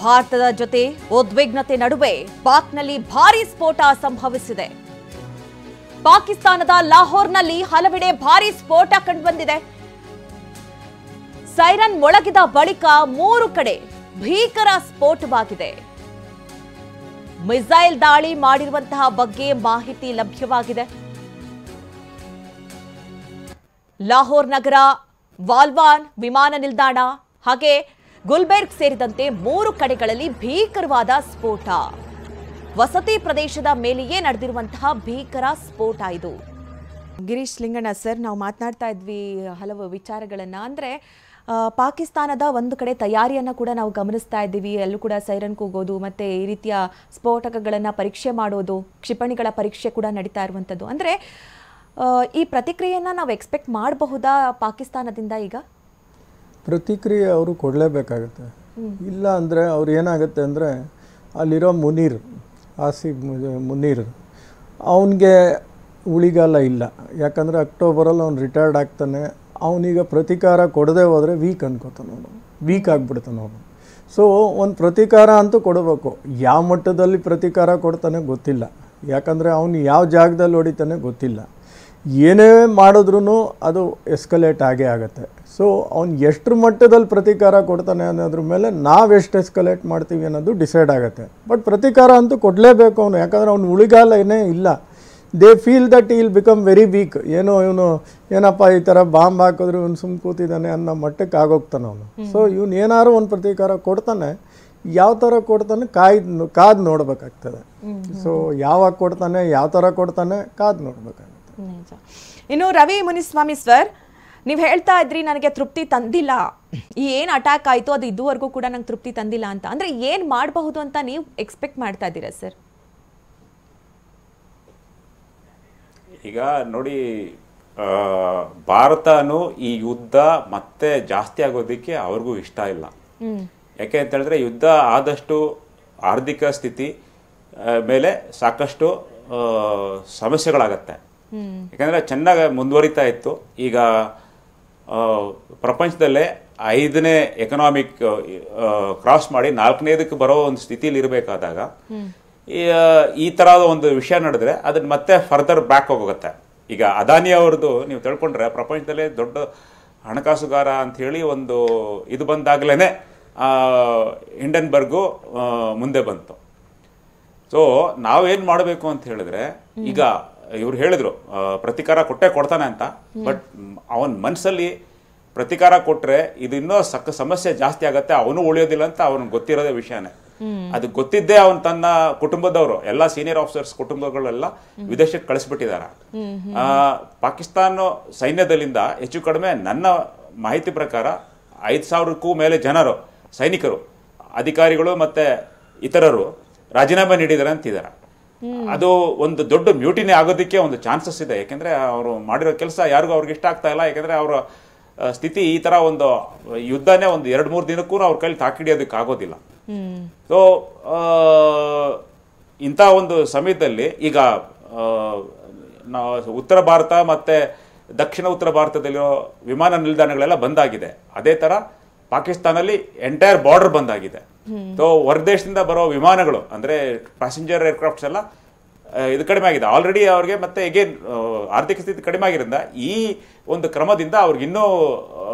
ಭಾರತದ ಜೊತೆ ಉದ್ವಿಗ್ನತೆ ನಡುವೆ ಪಾಕ್ನಲ್ಲಿ ಭಾರೀ ಸ್ಫೋಟ ಸಂಭವಿಸಿದೆ. ಪಾಕಿಸ್ತಾನದ ಲಾಹೋರ್ನಲ್ಲಿ ಹಲವೆಡೆ ಭಾರೀ ಸ್ಫೋಟ ಕಂಡುಬಂದಿದೆ. ಸೈರನ್ ಮೊಳಗಿದ ಬಳಿಕ 3 ಕಡೆ ಭೀಕರ ಸ್ಫೋಟವಾಗಿದೆ. ಮಿಸೈಲ್ ದಾಳಿ ಮಾಡಿರುವಂತಹ ಬಗ್ಗೆ ಮಾಹಿತಿ ಲಭ್ಯವಾಗಿದೆ. ಲಾಹೋರ್ ನಗರ, ವಾಲ್ವಾನ್ ವಿಮಾನ ನಿಲ್ದಾಣ ಹಾಗೆ ಗುಲ್ಬರ್ಗ್ ಸೇರಿದಂತೆ 3 ಕಡೆಗಳಲ್ಲಿ ಭೀಕರವಾದ ಸ್ಫೋಟ. ವಸತಿ ಪ್ರದೇಶದ ಮೇಲೆಯೇ ನಡೆದಿರುವಂತಹ ಭೀಕರ ಸ್ಫೋಟ ಇದು. ಗಿರೀಶ್ ಲಿಂಗಣ್ಣ ಸರ್, ನಾವು ಮಾತನಾಡ್ತಾ ಇದ್ವಿ ಹಲವು ವಿಚಾರಗಳನ್ನ. ಅಂದ್ರೆ ಪಾಕಿಸ್ತಾನದ ಒಂದು ಕಡೆ ತಯಾರಿಯನ್ನು ಕೂಡ ನಾವು ಗಮನಿಸ್ತಾ ಇದ್ದೀವಿ. ಅಲ್ಲೂ ಕೂಡ ಸೈರನ್ ಕೂಗೋದು ಮತ್ತೆ ಈ ರೀತಿಯ ಸ್ಫೋಟಕಗಳನ್ನು ಪರೀಕ್ಷೆ ಮಾಡೋದು, ಕ್ಷಿಪಣಿಗಳ ಪರೀಕ್ಷೆ ಕೂಡ ನಡೀತಾ ಇರುವಂಥದ್ದು. ಅಂದರೆ ಈ ಪ್ರತಿಕ್ರಿಯೆಯನ್ನು ನಾವು ಎಕ್ಸ್ಪೆಕ್ಟ್ ಮಾಡಬಹುದಾ ಪಾಕಿಸ್ತಾನದಿಂದ? ಈಗ ಪ್ರತಿಕ್ರಿಯೆ ಅವರು ಕೊಡಲೇಬೇಕಾಗುತ್ತೆ. ಇಲ್ಲ ಅಂದರೆ ಅವ್ರು ಏನಾಗುತ್ತೆ ಅಂದರೆ ಅಲ್ಲಿರೋ ಆಸಿಫ್ ಮುನೀರ್ ಅವನಿಗೆ ಉಳಿಗಾಲ ಇಲ್ಲ. ಯಾಕಂದರೆ ಅಕ್ಟೋಬರಲ್ಲಿ ಅವ್ನು ರಿಟೈರ್ಡ್ ಆಗ್ತಾನೆ. ಅವನೀಗ ಪ್ರತಿಕಾರ ಕೊಡದೆ ಹೋದರೆ ವೀಕ್ ಆಗಿಬಿಡ್ತಾನೆ ಅವನು. ಸೊ ಒಂದು ಪ್ರತಿಕಾರ ಅಂತೂ ಕೊಡಬೇಕು. ಯಾವ ಮಟ್ಟದಲ್ಲಿ ಪ್ರತಿಕಾರ ಕೊಡ್ತಾನೆ ಗೊತ್ತಿಲ್ಲ. ಯಾಕಂದರೆ ಅವನು ಯಾವ ಜಾಗದಲ್ಲಿ ಹೊಡಿತಾನೆ ಗೊತ್ತಿಲ್ಲ. ಏನೇ ಮಾಡಿದ್ರೂ ಅದು ಎಸ್ಕಲೇಟ್ ಆಗೇ ಆಗುತ್ತೆ. ಸೊ ಅವ್ನು ಎಷ್ಟು ಮಟ್ಟದಲ್ಲಿ ಪ್ರತಿಕಾರ ಕೊಡ್ತಾನೆ ಅನ್ನೋದ್ರ ಮೇಲೆ ನಾವೆಷ್ಟು ಎಸ್ಕಲೇಟ್ ಮಾಡ್ತೀವಿ ಅನ್ನೋದು ಡಿಸೈಡ್ ಆಗುತ್ತೆ. ಬಟ್ ಪ್ರತಿಕಾರ ಅಂತೂ ಕೊಡಲೇಬೇಕು ಅವನು. ಯಾಕಂದರೆ ಅವ್ನು ಉಳಿಗಾಲ ಏನೇ ಇಲ್ಲ. ದೇ ಫೀಲ್ ದಟ್ ಈ ವಿಲ್ ಬಿಕಮ್ ವೆರಿ ವೀಕ್. ಇವನು ಏನಪ್ಪ ಈ ಥರ ಬಾಂಬ್ ಹಾಕಿದ್ರೆ ಇವನು ಸುಮ್ಮ ಕೂತಿದ್ದಾನೆ ಅನ್ನೋ ಮಟ್ಟಕ್ಕೆ ಆಗೋಗ್ತಾನೆ ಅವನು. ಸೊ ಇವನು ಏನಾದ್ರು ಒಂದು ಪ್ರತಿಕಾರ ಕೊಡ್ತಾನೆ. ಯಾವ ಥರ ಕೊಡ್ತಾನೆ ಕಾದು ನೋಡ್ಬೇಕಾಗ್ತದೆ. ಸೊ ಯಾವಾಗ ಕೊಡ್ತಾನೆ, ಯಾವ ಥರ ಕೊಡ್ತಾನೆ ಕಾದು ನೋಡ್ಬೇಕಾಗುತ್ತೆ. ಇನ್ನು ರವಿ ಮುನಿಸ್ವಾಮಿ ಸರ್, ನೀವು ಹೇಳ್ತಾ ಇದ್ರಿ ನನಗೆ ತೃಪ್ತಿ ತಂದಿಲ್ಲ, ಈ ಏನು ಅಟ್ಯಾಕ್ ಆಯಿತು ಅದು ಇದುವರೆಗೂ ಕೂಡ ನಂಗೆ ತೃಪ್ತಿ ತಂದಿಲ್ಲ ಅಂತ. ಅಂದರೆ ಏನು ಮಾಡಬಹುದು ಅಂತ ನೀವು ಎಕ್ಸ್ಪೆಕ್ಟ್ ಮಾಡ್ತಾ ಇದ್ದೀರಾ ಸರ್? ಈಗ ನೋಡಿ, ಭಾರತನು ಈ ಯುದ್ಧ ಮತ್ತೆ ಜಾಸ್ತಿ ಆಗೋದಕ್ಕೆ ಅವ್ರಿಗೂ ಇಷ್ಟ ಇಲ್ಲ. ಯಾಕೆ ಅಂತ ಹೇಳಿದ್ರೆ ಯುದ್ಧ ಆದಷ್ಟು ಆರ್ಥಿಕ ಸ್ಥಿತಿ ಮೇಲೆ ಸಾಕಷ್ಟು ಸಮಸ್ಯೆಗಳಾಗತ್ತೆ. ಯಾಕಂದ್ರೆ ಚೆನ್ನಾಗಿ ಮುಂದುವರಿತಾ ಇತ್ತು. ಈಗ ಪ್ರಪಂಚದಲ್ಲೇ 5ನೇ ಎಕನಾಮಿಕ್ ಕ್ರಾಸ್ ಮಾಡಿ 4ನೇದಕ್ಕೆ ಬರೋ ಒಂದು ಸ್ಥಿತಿಲಿ ಇರಬೇಕಾದಾಗ ಈ ತರಹದ ಒಂದು ವಿಷಯ ನಡೆದ್ರೆ ಅದನ್ನ ಮತ್ತೆ ಫರ್ದರ್ ಬ್ಯಾಕ್ ಹೋಗುತ್ತೆ. ಈಗ ಅದಾನಿ ಅವ್ರದ್ದು ನೀವು ತಿಳ್ಕೊಂಡ್ರೆ ಪ್ರಪಂಚದಲ್ಲೇ ದೊಡ್ಡ ಹಣಕಾಸುಗಾರ ಅಂತ ಹೇಳಿ ಒಂದು ಇದು ಬಂದಾಗ್ಲೇನೆ ಹಿಂಡನ್ಬರ್ಗು ಮುಂದೆ ಬಂತು. ಸೊ ನಾವೇನ್ ಮಾಡಬೇಕು ಅಂತ ಹೇಳಿದ್ರೆ, ಈಗ ಇವ್ರು ಹೇಳಿದ್ರು ಪ್ರತಿಕಾರ ಕೊಡ್ತಾನೆ ಅಂತ. ಬಟ್ ಅವನ ಮನಸ್ಸಲ್ಲಿ ಪ್ರತಿಕಾರ ಕೊಟ್ರೆ ಇದು ಇನ್ನೂ ಸಮಸ್ಯೆ ಜಾಸ್ತಿ ಆಗತ್ತೆ, ಅವನು ಉಳಿಯೋದಿಲ್ಲ ಅಂತ ಅವನಿಗೆ ಗೊತ್ತಿರೋದೇ ವಿಷಯನೇ. ಅದು ಗೊತ್ತಿದ್ದೇ ಅವನು ತನ್ನ ಕುಟುಂಬದವರು ಎಲ್ಲ ಸೀನಿಯರ್ ಆಫೀಸರ್ಸ್ ಕುಟುಂಬಗಳೆಲ್ಲ ವಿದೇಶಕ್ಕೆ ಕಳಿಸ್ಬಿಟ್ಟಿದ್ದಾರೆ. ಪಾಕಿಸ್ತಾನ ಸೈನ್ಯದಲ್ಲಿಂದ ಹೆಚ್ಚು ಕಡಿಮೆ ನನ್ನ ಮಾಹಿತಿ ಪ್ರಕಾರ 5,000ಕ್ಕೂ ಮೇಲೆ ಜನರು, ಸೈನಿಕರು, ಅಧಿಕಾರಿಗಳು ಮತ್ತೆ ಇತರರು ರಾಜೀನಾಮೆ ನೀಡಿದ್ದಾರೆ ಅಂತಿದ್ದಾರೆ. ಅದು ಒಂದು ದೊಡ್ಡ ಮ್ಯೂಟಿನಿ ಆಗೋದಕ್ಕೆ ಒಂದು ಚಾನ್ಸಸ್ ಇದೆ. ಯಾಕೆಂದ್ರೆ ಅವರು ಮಾಡಿರೋ ಕೆಲಸ ಯಾರಿಗೂ ಅವ್ರಿಗೆ ಇಷ್ಟ ಆಗ್ತಾ ಇಲ್ಲ. ಯಾಕೆಂದ್ರೆ ಅವರ ಸ್ಥಿತಿ ಈ ತರ ಒಂದು ಯುದ್ಧನೇ ಒಂದು 2-3 ದಿನಕ್ಕೂ ಅವ್ರ ಕೈಲಿ ತಾಕಿಡಿಯೋದಕ್ಕೆ ಆಗೋದಿಲ್ಲ. ಸೊ ಇಂಥ ಒಂದು ಸಮಯದಲ್ಲಿ ಈಗ ಉತ್ತರ ಭಾರತ ಮತ್ತೆ ದಕ್ಷಿಣ ಉತ್ತರ ಭಾರತದಲ್ಲಿರೋ ವಿಮಾನ ನಿಲ್ದಾಣಗಳೆಲ್ಲ ಬಂದಾಗಿದೆ. ಅದೇ ತರ ಪಾಕಿಸ್ತಾನಲ್ಲಿ ಎಂಟೈರ್ ಬಾರ್ಡರ್ ಬಂದಾಗಿದೆ. ಸೊ ಹೊರದೇಶದಿಂದ ಬರೋ ವಿಮಾನಗಳು ಅಂದ್ರೆ ಪ್ಯಾಸೆಂಜರ್ ಏರ್ಕ್ರಾಫ್ಟ್ಸ್ ಎಲ್ಲ ಇದು ಕಡಿಮೆ ಆಗಿದೆ ಆಲ್ರೆಡಿ ಅವ್ರಿಗೆ. ಮತ್ತೆ ಅಗೇನ್ ಆರ್ಥಿಕ ಸ್ಥಿತಿ ಕಡಿಮೆ ಆಗಿರೋದ್ರಿಂದ ಈ ಒಂದು ಕ್ರಮದಿಂದ ಅವ್ರಿಗೆ ಇನ್ನೂ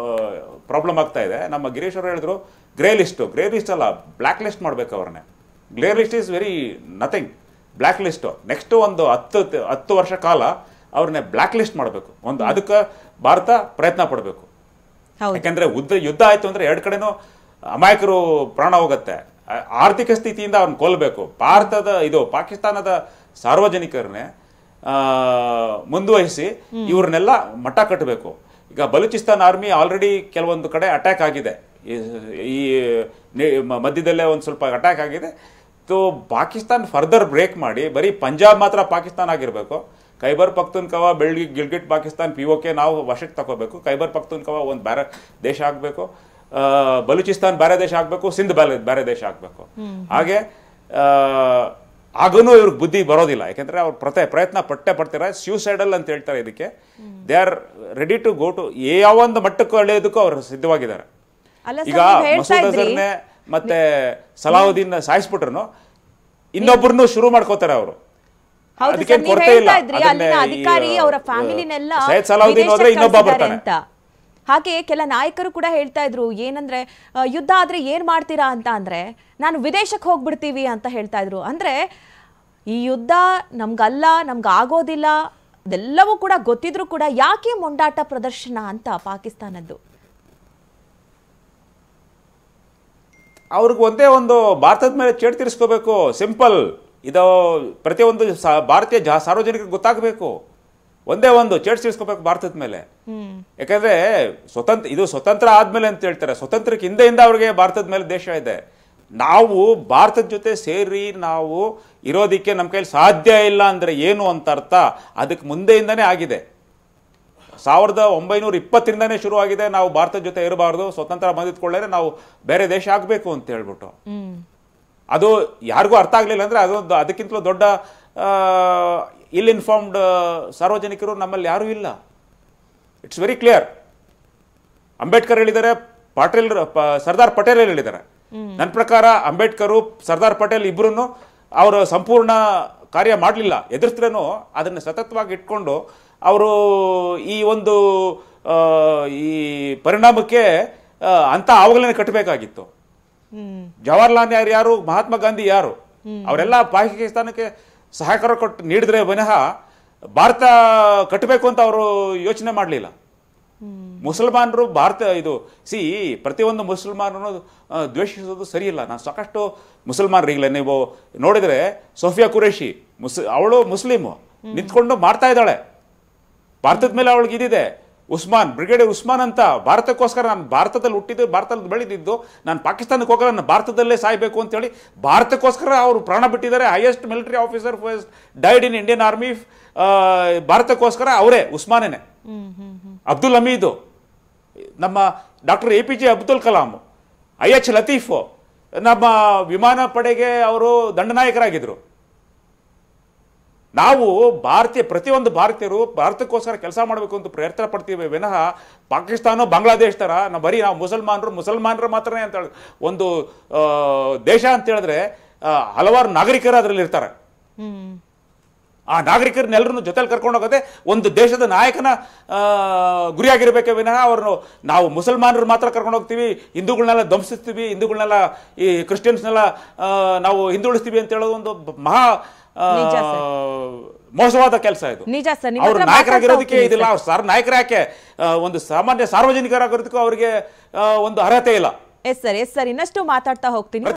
ಪ್ರಾಬ್ಲಮ್ ಆಗ್ತಾ ಇದೆ. ನಮ್ಮ ಗಿರೀಶ್ ಅವರು ಹೇಳಿದ್ರು ಗ್ರೇ ಲಿಸ್ಟ್ ಅಲ್ಲ, ಬ್ಲ್ಯಾಕ್ ಲಿಸ್ಟ್ ಮಾಡ್ಬೇಕು ಅವ್ರನ್ನೇ. Grey list is very nothing. Black list next ಒಂದು 10 ವರ್ಷ ಕಾಲ ಅವ್ರನ್ನೇ ಬ್ಲ್ಯಾಕ್ ಲಿಸ್ಟ್ ಮಾಡಬೇಕು. ಒಂದು ಅದಕ್ಕೆ ಭಾರತ ಪ್ರಯತ್ನ ಪಡಬೇಕು. ಯಾಕಂದ್ರೆ ಯುದ್ಧ ಆಯ್ತು ಅಂದ್ರೆ 2 ಕಡೆನೂ ಅಮಾಯಕರು ಪ್ರಾಣ ಹೋಗುತ್ತೆ. ಆರ್ಥಿಕ ಸ್ಥಿತಿಯಿಂದ ಅವ್ರನ್ನ ಕೊಲ್ಲಬೇಕು. ಪಾಕಿಸ್ತಾನದ ಸಾರ್ವಜನಿಕರನ್ನೇ ಮುಂದುವರಿಸಿ ಇವ್ರನ್ನೆಲ್ಲ ಮಟ್ಟ ಕಟ್ಟಬೇಕು. ಈಗ ಬಲೂಚಿಸ್ತಾನ್ ಆರ್ಮಿ ಆಲ್ರೆಡಿ ಕೆಲವೊಂದು ಕಡೆ ಅಟ್ಯಾಕ್ ಆಗಿದೆ. ಈ ಮಧ್ಯದಲ್ಲೇ ಒಂದು ಸ್ವಲ್ಪ ಅಟ್ಯಾಕ್ ಆಗಿದೆ. ಸೊ ಪಾಕಿಸ್ತಾನ್ ಫರ್ದರ್ ಬ್ರೇಕ್ ಮಾಡಿ ಬರೀ ಪಂಜಾಬ್ ಮಾತ್ರ ಪಾಕಿಸ್ತಾನ ಆಗಿರ್ಬೇಕು. ಖೈಬರ್ ಪಖ್ತೂನ್ಖವಾ, ಗಿಲ್ಗಿಟ್ ಪಾಕಿಸ್ತಾನ್, POK ನಾವು ವಶಕ್ಕೆ ತಗೋಬೇಕು. ಖೈಬರ್ ಪಖ್ತೂನ್ಖವಾ ಒಂದು ಬೇರೆ ದೇಶ ಆಗಬೇಕು. ಬಲೂಚಿಸ್ತಾನ್ ಬೇರೆ ದೇಶ ಆಗಬೇಕು. ಸಿಂಧ್ ಬೇರೆ ದೇಶ ಆಗಬೇಕು. ಹಾಗೆ ಆಗನೂ ಇವ್ರಿಗೆ ಬುದ್ಧಿ ಬರೋದಿಲ್ಲ. ಯಾಕೆಂದ್ರೆ ಅವ್ರು ಪ್ರಯತ್ನ ಪಡ್ತಾರೆ. ಸ್ಯೂಸೈಡಲ್ ಅಂತ ಹೇಳ್ತಾರೆ ಇದಕ್ಕೆ. They are ready to go to ಯಾವ ಒಂದು ಮಟ್ಟಕ್ಕೂ ಅಳೆಯೋದಕ್ಕೂ ಅವ್ರು ಸಿದ್ಧವಾಗಿದ್ದಾರೆ. ಈಗ ಮಸೂದ್ ಅಜರ್ನೇ ಮತ್ತೆ ಸಲಾವುದ್ದೀನ್ ಸಾಯಿಸ್ಬಿಟ್ರು, ಇನ್ನೊಬ್ಬರನ್ನು ಶುರು ಮಾಡ್ಕೋತಾರೆ ಅವರು. ಹೌದು ಅದಕ್ಕೆ ಸರ್, ನೀವು ಕೊರತೆ ಇಲ್ಲ. ಹೇಳ್ತಾ ಇದ್ರಿ ಅಲ್ಲಿನ ಅಧಿಕಾರಿ ಅವರ ಫ್ಯಾಮಿಲಿನೆಲ್ಲ ಸೈಯದ್ ಸಲಾವುದ್ದೀನ್ ಹೋದ್ರೆ ಇನ್ನೊಬ್ಬ ಬರ್ತಾನೆ ಅಂತ. ಹಾಗೆ ಕೆಲ ನಾಯಕರು ಕೂಡ ಹೇಳ್ತಾ ಇದ್ರು, ಏನಂದ್ರೆ ಯುದ್ಧ ಆದ್ರೆ ಏನ್ ಮಾಡ್ತೀರಾ ಅಂತ ಅಂದ್ರೆ ನಾನು ವಿದೇಶಕ್ಕೆ ಹೋಗ್ಬಿಡ್ತೀವಿ ಅಂತ ಹೇಳ್ತಾ ಇದ್ರು. ಅಂದ್ರೆ ಈ ಯುದ್ಧ ನಮ್ಗಲ್ಲ, ನಮ್ಗಾಗೋದಿಲ್ಲ, ಅದೆಲ್ಲವೂ ಕೂಡ ಗೊತ್ತಿದ್ರು ಕೂಡ ಯಾಕೆ ಮೊಂಡಾಟ ಪ್ರದರ್ಶನ ಅಂತ ಪಾಕಿಸ್ತಾನದ್ದು? ಅವ್ರಿಗೆ ಒಂದೇ ಒಂದು ಭಾರತದ ಮೇಲೆ ಚೇಡ್ ತೀರಿಸ್ಕೋಬೇಕು, ಸಿಂಪಲ್. ಇದು ಪ್ರತಿಯೊಂದು ಭಾರತೀಯ ಸಾರ್ವಜನಿಕರಿಗೆ ಗೊತ್ತಾಗಬೇಕು. ಒಂದೇ ಒಂದು ಚೇಡ್ ತೀರಿಸ್ಕೋಬೇಕು ಭಾರತದ ಮೇಲೆ. ಯಾಕಂದ್ರೆ ಇದು ಸ್ವತಂತ್ರ ಆದ್ಮೇಲೆ ಅಂತ ಹೇಳ್ತಾರೆ, ಸ್ವತಂತ್ರಕ್ಕೆ ಹಿಂದೆಯಿಂದ ಅವ್ರಿಗೆ ಭಾರತದ ಮೇಲೆ ದೇಶ ಇದೆ. ನಾವು ಭಾರತದ ಜೊತೆ ಸೇರಿ ನಾವು ಇರೋದಿಕ್ಕೆ ನಮ್ಮ ಕೈಲಿ ಸಾಧ್ಯ ಇಲ್ಲ ಅಂದ್ರೆ ಏನು ಅಂತ ಅರ್ಥ. ಅದಕ್ಕೆ ಮುಂದೆಯಿಂದನೇ ಆಗಿದೆ, 1920ರಿಂದನೇ ಶುರು ಆಗಿದೆ. ನಾವು ಭಾರತದ ಜೊತೆ ಇರಬಾರ್ದು, ಸ್ವತಂತ್ರ ಬಂದಿದ್ಕೊಳ್ಳೆ ನಾವು ಬೇರೆ ದೇಶ ಆಗ್ಬೇಕು ಅಂತ ಹೇಳ್ಬಿಟ್ಟು. ಅದು ಯಾರಿಗೂ ಅರ್ಥ ಆಗ್ಲಿಲ್ಲ ಅಂದ್ರೆ ಅದಕ್ಕಿಂತಲೂ ದೊಡ್ಡ ಇಲ್ ಇನ್ಫಾರ್ಮ್ಡ್ ಸಾರ್ವಜನಿಕರು ನಮ್ಮಲ್ಲಿ ಯಾರೂ ಇಲ್ಲ. It's very clear. ಅಂಬೇಡ್ಕರ್ ಹೇಳಿದ್ದಾರೆ, ಸರ್ದಾರ್ ಪಟೇಲ್ ಹೇಳಿದ್ದಾರೆ. ನನ್ನ ಪ್ರಕಾರ ಅಂಬೇಡ್ಕರ್, ಸರ್ದಾರ್ ಪಟೇಲ್ ಇಬ್ರು ಅವರ ಸಂಪೂರ್ಣ ಕಾರ್ಯ ಮಾಡಲಿಲ್ಲ, ಎದುರಿಸ್ತ್ರೇನು ಅದನ್ನು ಸತತವಾಗಿ ಇಟ್ಕೊಂಡು ಅವರು ಈ ಒಂದು ಈ ಪರಿಣಾಮಕ್ಕೆ ಅಂತ ಆವಾಗಲೇ ಕಟ್ಟಬೇಕಾಗಿತ್ತು. ಜವಾಹರ್ಲಾಲ್ ನೆಹರು ಯಾರು, ಮಹಾತ್ಮ ಗಾಂಧಿ ಯಾರು, ಅವರೆಲ್ಲ ಪಾಕಿಸ್ತಾನಕ್ಕೆ ಸಹಕಾರ ಕೊಟ್ಟು ನೀಡಿದ್ರೆ ವಿನಃ ಭಾರತ ಕಟ್ಟಬೇಕು ಅಂತ ಅವರು ಯೋಚನೆ ಮಾಡಲಿಲ್ಲ. ಮುಸಲ್ಮಾನರು ಪ್ರತಿಯೊಂದು ಮುಸಲ್ಮಾನರು ದ್ವೇಷಿಸೋದು ಸರಿಯಿಲ್ಲ. ನಾನು ಸಾಕಷ್ಟು ಮುಸಲ್ಮಾನರಿಗಲೇ ನೀವು ನೋಡಿದ್ರೆ, ಸೋಫಿಯಾ ಕುರೇಶಿ ಅವಳು ಮುಸ್ಲಿಮು, ನಿಂತ್ಕೊಂಡು ಮಾಡ್ತಾ ಇದ್ದಾಳೆ. ಭಾರತದ ಮೇಲೆ ಅವಳಿಗೆ ಇದಿದೆ. ಬ್ರಿಗೇಡಿಯರ್ ಉಸ್ಮಾನ್ ಅಂತ ಭಾರತಕ್ಕೋಸ್ಕರ, ನಾನು ಭಾರತದಲ್ಲಿ ಹುಟ್ಟಿದ್ದು, ಭಾರತದಲ್ಲಿ ಬೆಳೆದಿದ್ದು, ನಾನು ಪಾಕಿಸ್ತಾನಕ್ಕೆ ಹೋಗಲ್ಲ, ನಾನು ಭಾರತದಲ್ಲೇ ಸಾಯ್ಬೇಕು ಅಂತೇಳಿ ಭಾರತಕ್ಕೋಸ್ಕರ ಅವರು ಪ್ರಾಣ ಬಿಟ್ಟಿದ್ದಾರೆ. Highest military officer died in Indian army ಭಾರತಕ್ಕೋಸ್ಕರ ಅವರೇ, ಉಸ್ಮಾನೇನೆ. ಅಬ್ದುಲ್ ಹಮೀದು, ನಮ್ಮ doctor APJ Abdul Kalam, IH Latif ನಮ್ಮ ವಿಮಾನ ಪಡೆಗೆ ಅವರು ದಂಡನಾಯಕರಾಗಿದ್ರು. ನಾವು ಪ್ರತಿಯೊಂದು ಭಾರತೀಯರು ಭಾರತಕ್ಕೋಸ್ಕರ ಕೆಲಸ ಮಾಡಬೇಕು ಅಂತ ಪ್ರಯತ್ನ ಪಡ್ತೀವಿ ವಿನಃ ಪಾಕಿಸ್ತಾನ, ಬಾಂಗ್ಲಾದೇಶ ತರ ನಾವು ಮುಸಲ್ಮಾನರು ಮಾತ್ರನೇ ಅಂತ ಹೇಳಿ ಒಂದು ದೇಶ ಅಂತ ಹೇಳಿದ್ರೆ ಹಲವಾರು ನಾಗರಿಕರು ಅದರಲ್ಲಿ ಇರ್ತಾರೆ. ಆ ನಾಗರಿಕರನ್ನೆಲ್ಲರನ್ನು ಜೊತೆಲಿ ಕರ್ಕೊಂಡು ಹೋಗೋದೇ ಒಂದು ದೇಶದ ನಾಯಕನ ಗುರಿಯಾಗಿರ್ಬೇಕೆ ವಿನಃ ನಾವು ಮುಸಲ್ಮಾನರು ಮಾತ್ರ ಕರ್ಕೊಂಡು ಹೋಗ್ತೀವಿ, ಹಿಂದೂಗಳನ್ನೆಲ್ಲ ಧ್ವಂಸಿಸ್ತೀವಿ, ಹಿಂದೂಗಳನ್ನೆಲ್ಲ ಈ ಕ್ರಿಶ್ಚಿಯನ್ಸ್ನೆಲ್ಲ ನಾವು ಹಿಂದುಳಿಸ್ತೀವಿ ಅಂತ ಹೇಳೋದು ಒಂದು ಮಹಾ ಮೋಸವಾದ ಕೆಲಸ ಇದು. ಅವ್ರ ನಾಯಕರಾಗಿರೋದಕ್ಕೆ ಇದಿಲ್ಲ. ಅವ್ರ ನಾಯಕರ ಯಾಕೆ ಒಂದು ಸಾಮಾನ್ಯ ಸಾರ್ವಜನಿಕರಾಗಿರೋದಕ್ಕೂ ಅವರಿಗೆ ಒಂದು ಅರ್ಹತೆ ಇಲ್ಲ. ಎಸ್ ಸರ್, ಇನ್ನಷ್ಟು ಮಾತಾಡ್ತಾ ಹೋಗ್ತೀನಿ.